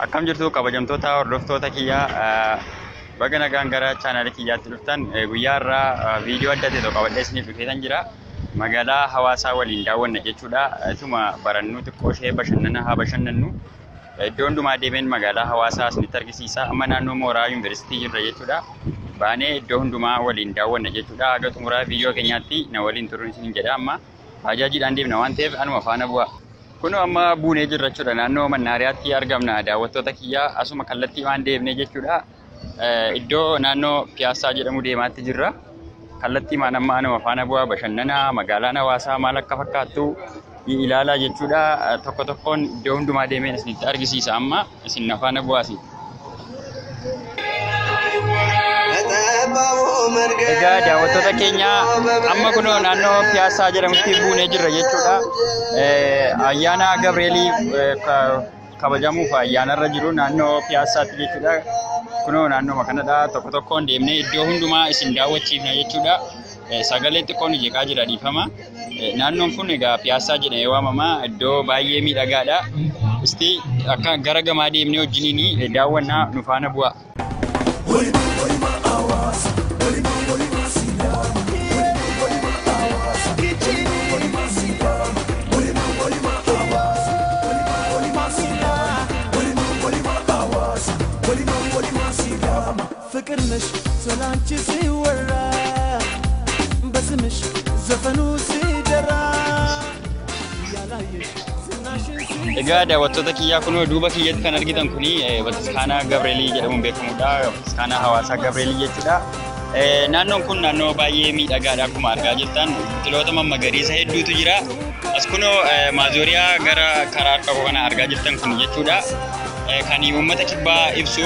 Akkam jirtu kabajamtoota hordoftoota kiyyaa baga nagaan gara chaanaalii kiyyaatti dhuftan guyyaa irraa viidiyoo adda ta'e qabadhee isiniif dhufeetan jira. Magaalaa Hawaasaa waliin daawwanna jechuudha. Ituma barannu xiqqoo ishee bashannana haa bashannannu. Iddoo hundumaa deemeen magaalaa Hawaasaa isinitti argisiisa. Amma naannoo mooraa yuunivarsiitii jirra jechuudha. Baanee iddoo hundumaa waliin daawwanna jechuudha. Haga xumuraa viidiyoo keenyaatti na waliin turuun isiniin jedha. Amma bajaajiidhaan deemna waan ta'eef anuma faana bu'a. Kun amma buunee jirra jechuudha. Naannoo Mannaariyaatti argamna. Daawwattoota kiyyaa asuma kallattii waan deemnee jechuudha. Iddoo naannoo Piyaasaa jedhamu deemaatti jirra. Kallattii maan amma anuma faana bu'aa bashannana magaalaan Hawaasaa maal akka fakkaattu ilaalaa jechuudha. Tokko tokkoon iddoo hundumaa deemeen isinitti argisiisa. Amma isin na faana bu'aasi. Egaa daawwattoota keenya amma kunoo naannoo Piyaasaa jedhamutti buunee jirra jechuudha. Ayyaana Gabreelii kabajamuuf ayyaanarra jiru naannoo Piyaasaatti jechuudha. Kunoo naannoo kanadha. Tokko tokkoon deemnee iddoo hundumaa isin daawwachiifna jechuudha. Sagalee xiqqoon jeeqaa jira dhiifama. Naannoon kun egaa Piyaasaa jedhamee waamama. Iddoo baay'ee miidhagaadha. Isti akka gara gamaa deemnee wajjiniin daawwannaa nu faana bu'a. فكرنش سلامتي سيورا بسمش زفنو سيدرا يا لايش Egaa daawwattoota kiyyaa kunoo duuba kiyyatti kan argitan kuni Bataskaanaa Gabreelii jedhamuun beekamudha. Bataskaanaa Hawaasaa Gabreelii jechuudha. Naannoon kun naannoo baay'ee miidhagaadha akkuma argaa jirtan. Biqiloota magariisa hedduutu jira. As kunoo maazooriyaa gara karaa harka kana argaa jirtan kun jechuudha. Kan uummata kibbaa ibsu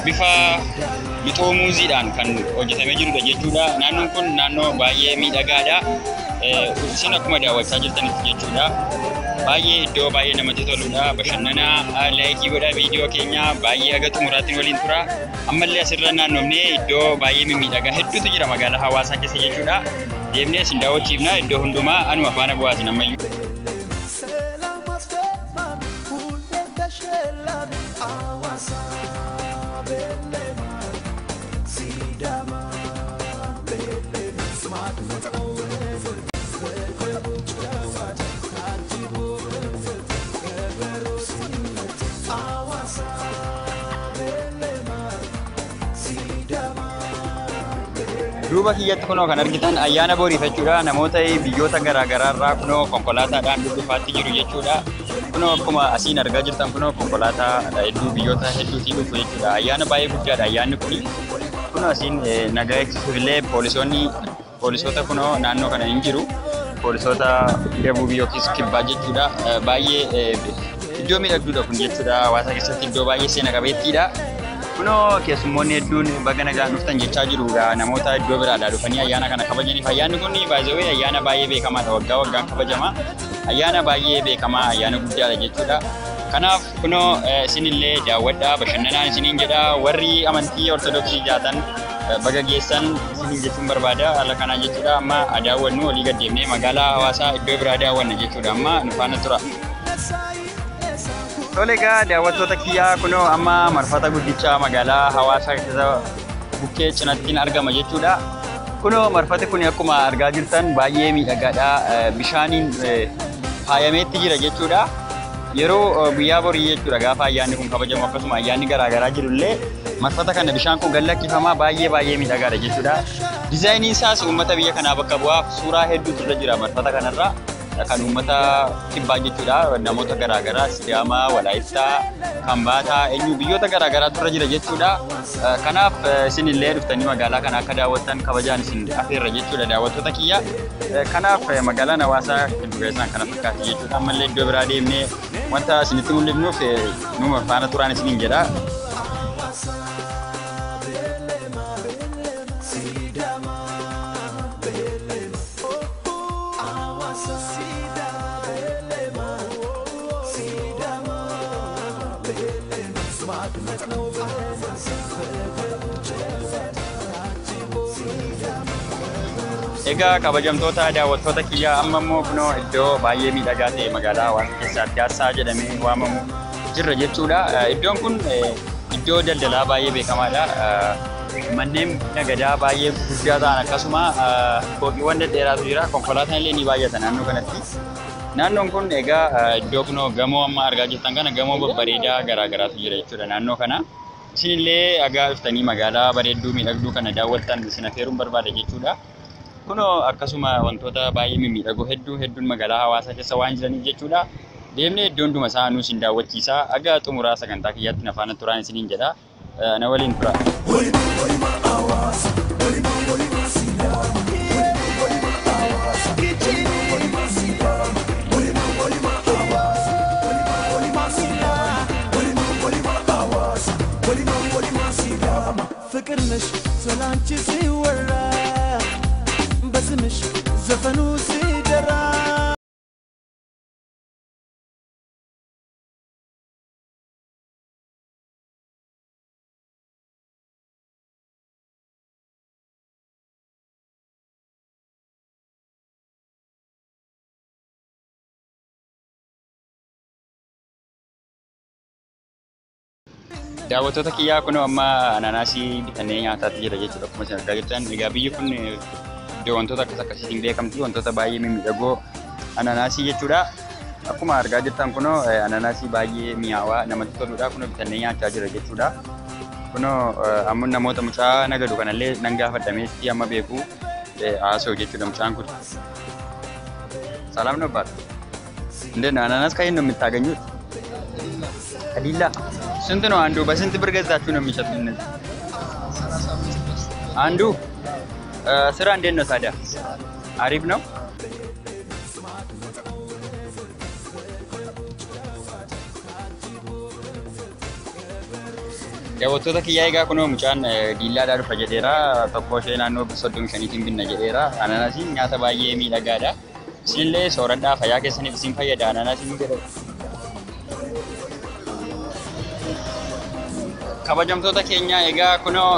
bifa mixoo muuziidhaan kan hojjetamee jirudha jechuudha. Naannoon kun naannoo baay'ee miidhagaadha. Isin akkuma daawwachaa jirtanitti jechuudha. Baay'ee iddoo baay'ee namatti toludha. Bashannana laayikii godhaa viidiyoo keenya baay'ee haga xumuraatti waliin tura. Ammallee asirra naannoomnee iddoo baay'ee mimmiidhagaa hedduutu jira magaalaa Hawaasaa keessa jechuudha. Deemnee isin daawwachiifna iddoo hundumaa anuma faana bu'aasin ammayyuu. Duuba kiyyatti kunoo kan argitan ayyaana booriifachuudha. Namoota biyyoota garaagaraa irraa kunoo konkolaataadhaan dhufaatti jiru jechuudha. Kunoo akkuma asiin argaa jirtan kunoo konkolaataa hedduu biyyoota hedduutii dhufu jechuudha. Ayyaana baay'ee guddaadha ayyaanni kuni. Kunoo asiin nagaa eegsisuufillee poolisoota kunoo naannoo kana hin jiru. Poolisoota Deebuubii yookiis Kibbaa jechuudha. Baay'ee iddoo miidhagduudha kun jechuudha. Hawaasa keessatti iddoo baay'ee seena qabeettiidha. Kunoo keessummoonni hedduun baga nagaan dhuftan jechaa jiru. Namoota iddoo biraadhaa dhufanii ayyaana kana kabajaniif. Ayyaanni kun baay'ee ayyaana baay'ee beekamaadha. Waggaa waggaan kabajama. Ayyaana baay'ee beekamaa ayyaana guddaadha jechuudha. Kanaaf kunoo isinillee daawwadhaa bashannanaan isiniin jedha. Warri amantii Ortodoksii jaatan baga geessan isiniin jechuun barbaada. Haala kanaa jechuudha. Amma daawwannu walii gad deemnee magaalaa Hawaasaa iddoo biraa daawwanna jechuudha. Amma nu faana tura. Tolegaa daawwattoota kiyyaa kunoo amma marfata guddicha magaalaa Hawaasaa keessa bukkee cinattiin argama jechuudha. Kunoo marfati kun akkuma argaa jirtan baay'ee miidhagaadha. Bishaaniin faayameetti jira jechuudha. Yeroo guyyaa borii jechuudha gaafa ayyaanni kun kabajamu akkasuma ayyaanni garaagaraa jirullee marfata kana bishaan kun gallakkifamaa baay'ee miidhagaadha jechuudha. Dizaayiniin isaas uummata biyya kanaa bakka bu'aaf suuraa hedduutu irra jira marfata kanarra. Kan uummata kibbaa jechuudha. Namoota garaagaraa Sidaamaa, Walaayittaa, Kambaataa, eenyu biyyoota garaagaraatu irra jira jechuudha. Kanaaf isinillee dhuftanii magaalaa kana akka daawwattan kabajaan isin afeerra jechuudha daawwattoota kiyya. Kanaaf magaalaan Hawaasaa giddu galeessaan kana fakkaatti jechuudha. Ammallee iddoo biraa deemnee wanta isinitti mul'ifnuuf numa faana turaan isiniin jedha. Egaa kabajamtoota daawwattoota kiyyaa amma immoo kunoo iddoo baay'ee miidhagaa ta'e magaalaa Hawaasaa keessatti Piyaasaa jedhamee waamamu jirra jechuudha. Iddoon kun iddoo daldalaa baay'ee beekamaadha. Manneen nagadaa baay'ee guddaa ta'an akkasuma fooqiiwwan dhedheeraatu jira. Konkolaataan illee ni baay'ata naannoo kanatti. Naannoon kun egaa iddoo kunoo gamoo amma argaa jirtan kana gamoo babbareedaa garaagaraatu jira jechuudha naannoo kana. Isinillee agaa dhuftanii magaalaa bareedduu miidhagduu kana daawwattan isin affeeruun barbaada jechuudha. Kunoo akkasuma wantoota baay'ee mimmiidhagoo hedduun magaalaa hawaasaa keessa waan jiraniif jechuudha. Deemnee iddoo hunduma isaa nuus hin daawwachiisa. Agaa xumuraa sagantaa kiyyaatti na faana turaan isiniin jedha. Na waliin tura. ፍቅር ነሽ ስላንቺ ሲወራ በስምሽ ዘፈኑ ሲደራ Daawwattoota kiyyaa kun amma anaanaasii bitannee nyaataatti jira jechuudha. Akkuma isin argaa jirtan egaa biyyi kun iddoo wantoota akkasiitiin beekamti. Wantoota baay'ee mimmiidhagoo anaanaasii jechuudha. Akkuma argaa jirtan kun anaanaasii baay'ee mi'aawaa namatti toludha. Kun bitannee nyaachaa jira jechuudha. Kun amma namoota mucaa nagadu kanallee nan gaafadhameetti amma beeku haasa'u jechuudha mucaan kun. Salaam nobbaadha. Indeen anaanaas kan inni የምታገኙት ከዲላ ስንት ነው አንዱ? በስንት ብር ገዛችሁ ነው የሚሸጡት? አንዱ ስራ እንዴት ነው ታዲያ? አሪፍ ነው? Daawwattoota kiyyaa egaa kunoo mucaan diillaadhaa dhufa jedheera. Tokko ishee naannoo 35 binna jedheera. Anaanaasiin nyaata baay'ee miidhagaadha. Isinillee sooradhaa fayyaa keessaniif isin fayyada anaanaasiin jedhama. Kabajamtoota keenya egaa kunoo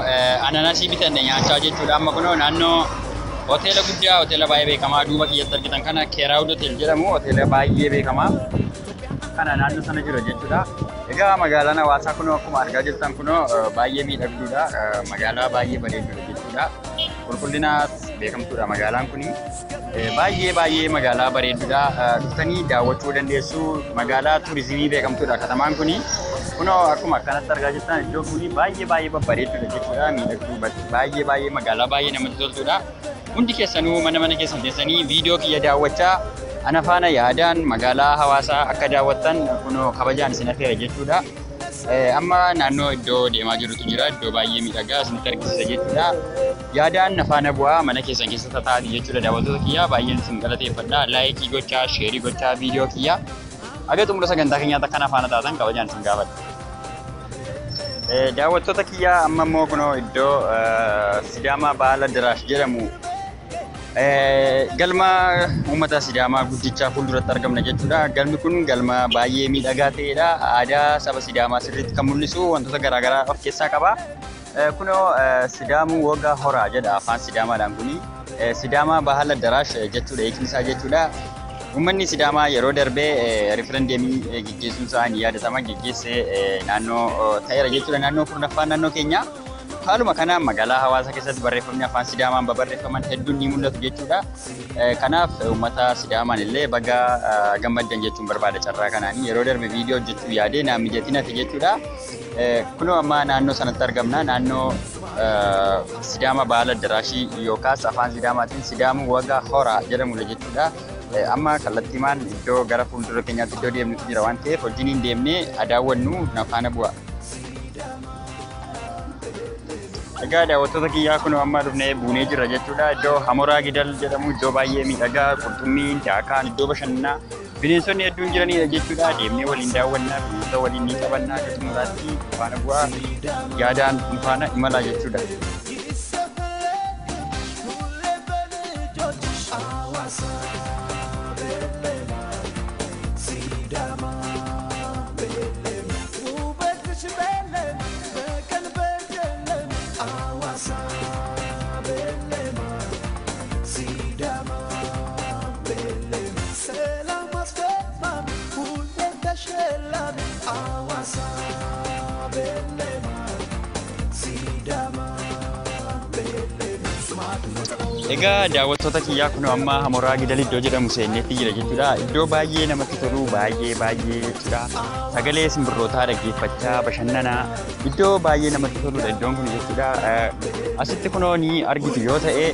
anaanaasii bitanne nyaachaa jechuudha. Amma kunoo naannoo hoteela guddaa hoteela baay'ee beekamaa duuba kiyyatti argitan kana Keeraawud Hotel jedhamu hoteela baay'ee beekamaa kana naannoo sana jira jechuudha. Egaa magaalaan hawaasaa kunoo akkuma argaa jirtan kunoo baay'ee miidhagduudha. Magaalaa baay'ee bareedduudha jechuudha. Qulqullinaas beekamtuudha magaalaan kuni. Baay'ee magaalaa bareedduudha. Dhuftanii daawwachuu dandeessu. Magaalaa turizimii beekamtuudha katamaan kuni. Kunoo akkuma akkanatti argaa jirtan iddoo kuni baay'ee babbareedduudha jechuudha. Miidhagduu baay'ee magaalaa baay'ee namatti toltuudha. Hundi keessanuu mana keessan teessanii viidiyoo kiyya daawwachaa ana faana yaadaan magaalaa hawaasaa akka daawwattan kunoo kabajaan isin affeera jechuudha. Amma naannoo iddoo deemaa jirutu jira. Iddoo baay'ee miidhagaa isinitti argisiisa jechuudha. Yaadaan na faana bu'aa mana keessan keessa taa'aa jechuudha. Daawwattoota kiyyaa baay'een isin galateeffadha. Laayikii gochaa, sheerii gochaa viidiyoo kiyyaa. Aga xumura sagantaa keenyaatti akka na faana taatan kabajaan isin gaafadha. Daawwattoota kiyyaa amma immoo kunoo iddoo Sidaamaa Baala Diraash jedhamu galma uummata Sidaamaa guddichaa fuulduratti argamna jechuudha. Galmi kun galma baay'ee miidhagaa ta'edha. Aadaa saba Sidaamaa sirriitti kan mul'isu wantoota garaagaraa of keessaa qaba. Kunoo Sidaamuu Wogaa Horaa jedha afaan Sidaamaadhaan kuni. Sidaamaa Baala Diraash jechuudha hiikni isaa jechuudha. Uummanni Sidaamaa yeroo darbee riiferendeemii gaggeessuun isaa ni yaadatama. Gaggeessee naannoo ta'eera jechuudha. Naannoo kurnaffaan naannoo keenya. Haaluma kanaan magaalaa hawaasaa keessatti barreeffamni afaan Sidaamaan babarreeffaman hedduun ni mul'atu jechuudha. Kanaaf uummata Sidaamaan illee baga gammaddan jechuun barbaada carraa kanaanii. Yeroo darbe viidiyoo hojjechuu yaadee naan mijatiin hafe jechuudha. Kunoo amma naannoo sanatti argamna. Naannoo Sidaama Baala Diraashii yookaas afaan Sidaamaatiin Sidaamuu Wogaa Horaa jedhamudha jechuudha. Amma kallattiimaan iddoo gara fuuldura keenyaatti iddoo deemnutu jira waan ta'eef wajjiniin deemnee daawwannu na faana bu'a. Egaa daawwattoota kiyyaa kun amma dhufnee buunee jira jechuudha. Iddoo Hamoraa Gidal jedhamu iddoo baay'ee miidhagaa qurxummiin daakaan iddoo bashannanaa bineensonni hedduun jiranidha jechuudha. Deemnee waliin daawwannaa bineensota waliin ni qabannaa jechuudhaatti faana bu'aa yaadaan faana imalaa jechuudha. I Egaa daawwattoota kiyyaa kun amma Hamoraa Gidal iddoo jedhamu seenneetti jira jechuudha. Iddoo baay'ee namatti tolu baay'ee jechuudha. Sagalee simbirrootaa dhaggeeffachaa bashannanaa iddoo baay'ee namatti toludha iddoon kun jechuudha. Asitti kunoo ni argitu yoo ta'e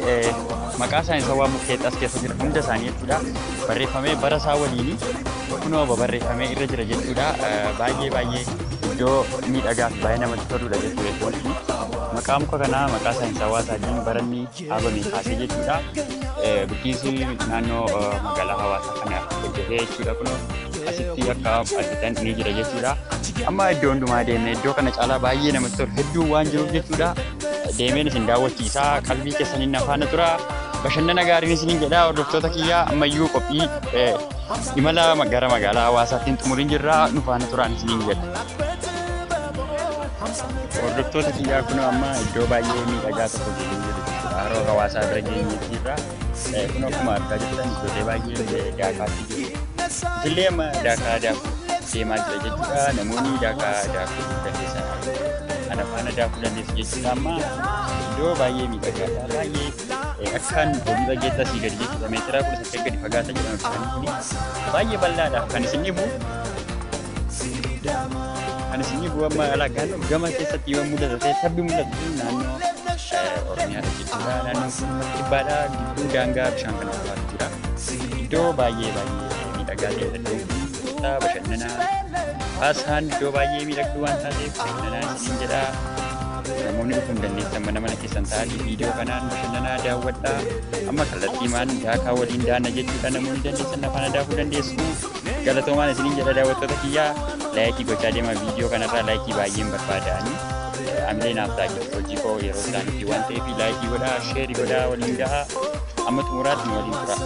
maqaa saayinsawaa mukkeetti as keessa jira hunda isaanii jechuudha. Barreeffamee bara isaa waliin kunoo barreeffamee irra jira jechuudha. Baay'ee iddoo miidhagaa fi baay'ee namatti toludha jechuudha iddoon kun. Maqaa muka kanaa maqaa saayinsawaa isaatiin baranni dhaabame kaasee jechuudha. Bulchiinsi naannoo magaalaa hawaasaa kana hojjetee jechuudha kun asitti akka argitan ni jira jechuudha. Amma iddoo hundumaa deemnee iddoo kana caalaa baay'ee namatti tolu hedduu waan jiruuf jechuudha. Deemeen isin daawwachiisaa qalbii keessaniin afaana tura. Bashannana gaariin isiniin jedha hordoftoota kiyyaa ammayyuu qophii imala gara magaalaa hawaasaatti xumuriin jirra nu faana turaan isiniin jedha. Hordoftoota kiyyaa kun amma iddoo baay'ee miidhagaa tokko jiru jechuudha. Haroo hawaasaa bira geenyeetti jirra. Kun akkuma argaa jirtan iddoolee baay'ee daakaatti jiru. Isillee amma daakaa daakuu deemaa jira jechuudha. Namoonni daakaa daakuu dandeessan ana faana daakuu dandeessu jechuudha. Amma iddoo baay'ee miidhagaadha. Baay'ee akkaan oliirra geettaa sii gadi jechuudha. Meetira 18 gadi fagaata jedhamu kun baay'ee bal'aadha. Kan isin dhibu Anis ini buat malah kan gama keessatti yoo mudatu ta'e tabbi mudatu naannoo Oromiyaa jechuudha. Naannoo Kibbaadhaa gidduu daangaa bishaan kana fakkaatu jira. Iddoo baay'ee miidhagaa ta'e iddoo kun bashannanaa haasaan iddoo baay'ee miidhagduu waan taateef bashannanaa isin jedha. Namoonni dhufuu dandeessan mana keessan ta'anii viidiyoo kanaan bashannanaa daawwadhaa. Amma kallattii maan daakaa waliin daana jechuudha. Namoonni dandeessan afaan daakuu dandeessu. Galatoomaan isiniin jedha daawwattoota kiyyaa laayikii gochaa deema viidiyoo kanarraa laayikii baay'een barbaadaani. Amilee naaf ta'a jirtu hojii koo yeroo isaaniitti waan ta'eef laayikii godhaa sheerii godhaa waliin gahaa amma xumuraatti nu waliin tura.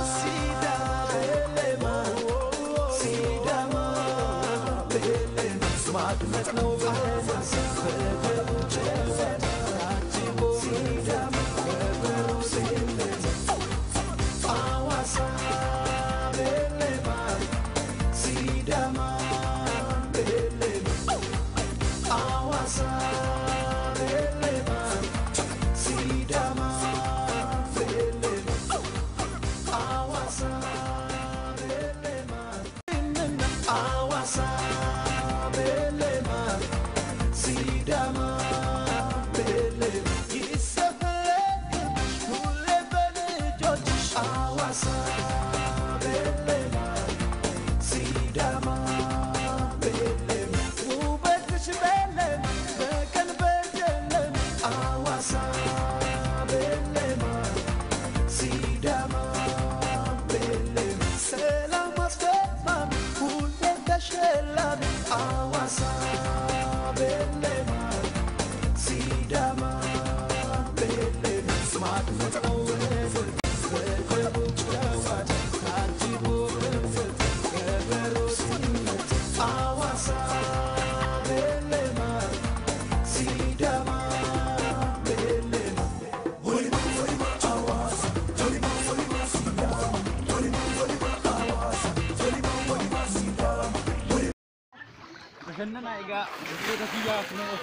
Bashannana egaa hojjettoota kiyyaa kunoo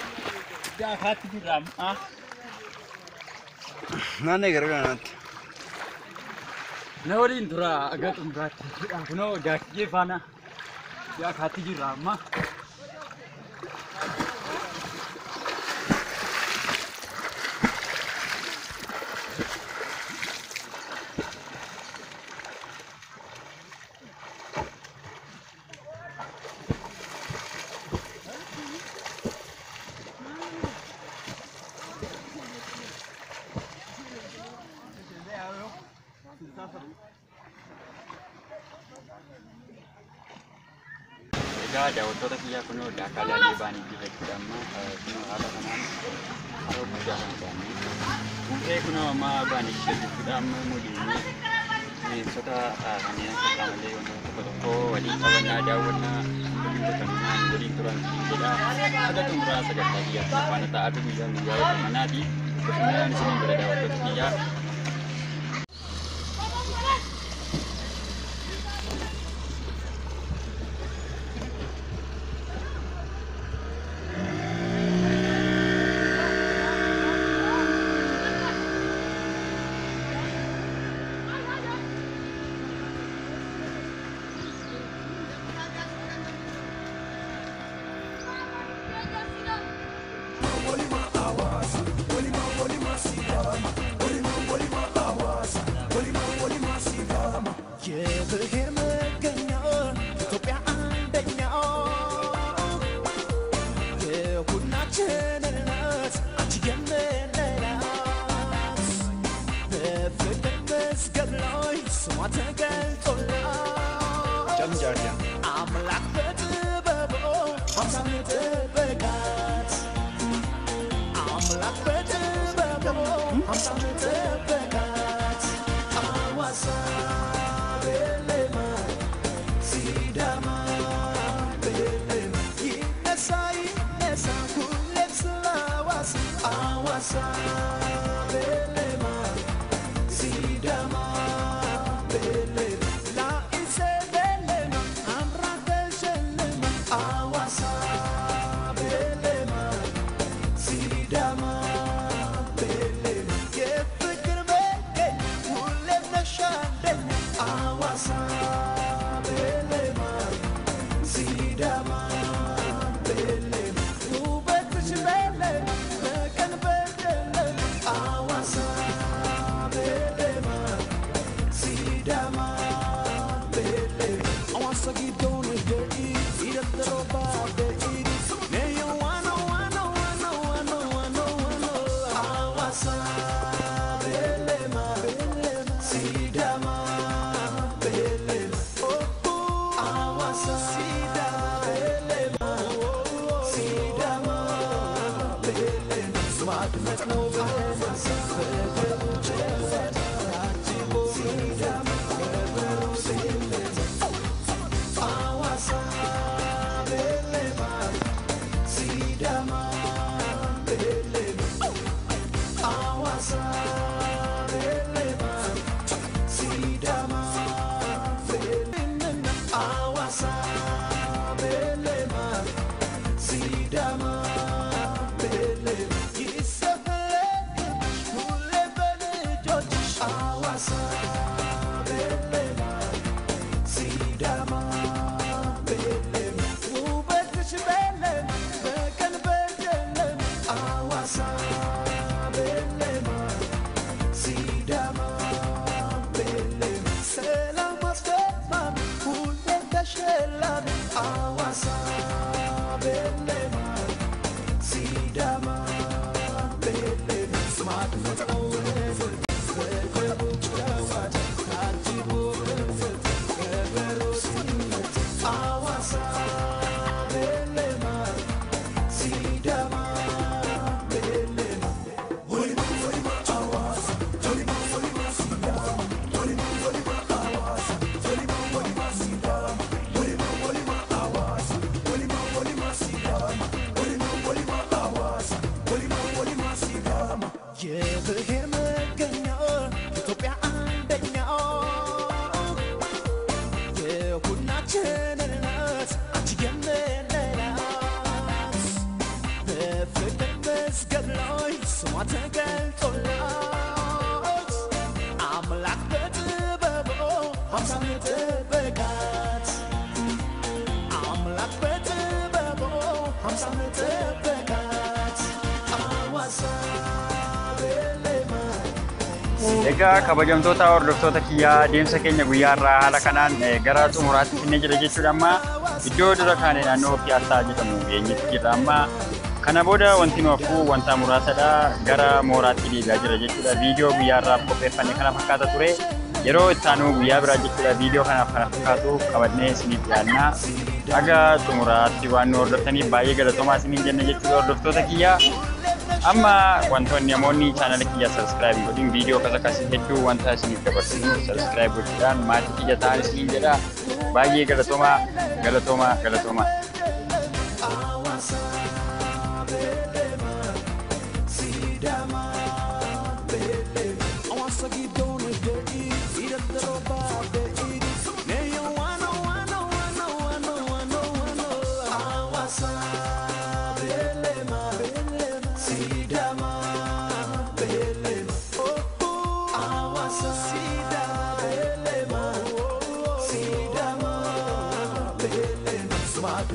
daakaatti jirra. Naannoo gargaaraatti. Na waliin tura aga xumuraatti kunoo daakiyyee faana daakaatti jirra amma. Egaa daawwattoota kiyyaa kunoo daakaa laalee baanii jira jechuudha. Amma kunoo haala kanaan haroo guddaa kan ta'anii buufee kunoo amma baanii jira jechuudha. Amma muliinii bineensota kanneen akka qaamolee wantoota tokko waliin qabannaa daawwannaa waliin turan jedha. Haga xumuraa sagantaa kiyyaatti faana ta'aa fi guyyaa manaati. Bashannanaan isiniin jira daawwattoota kiyyaa. የብሔር መገኛ ኢትዮጵያ አንደኛ የሁላችን እናት አንቺ የምንላት በፍቅር መዝገብ ላይ ስሟ ተገልጦላት አምላክ በጥበቡ ሀምሳም ጠበቃት አምላክ በጥበቡ ሀምሳም ጠበቃት አዋሳ የብሔር መገኛ ኢትዮጵያ አንደኛ የሁላችን እናት አንቺ የምንላት በፍቅር መዝገብ ላይ ስሟ ተገልጦላት አምላክ በጥበቡ ሀምሳም ጠበቃት አምላክ በጥበቡ ሀምሳም ጠበቃት አዋሳ Egaa kabajamtoota hordoftoota kiyyaa deemsa keenya guyyaarraa haala kanaan gara xumuraatti finnee jira jechuudha. Amma iddoo dura kaane naannoo Piyaasaa jedhamu eenyutti jirra. Amma kana booda wanti nu hafu wanta muraasadha gara mooraatti deebi'aa jira jechuudha. Viidiyoo guyyaarraa qopheeffanne kana fakkaata ture. Yeroo itti aanu guyyaa biraa jechuudha. Viidiyoo kanaaf kana fakkaatu qabannee isiniif dhiyaanna. Aga xumuraatti waan nu hordoftaniif baay'ee galatoomaa isiniin jenna jechuudha hordoftoota kiyyaa. Amma wantoonni namoonni channel kiyya subscribe godhin video kasakasi hedduu wanta isiniif dabarsinu subscribe godhuudhaan maatii kiyya ta'an isiniin jedha. Baay'ee galatooma. Smart,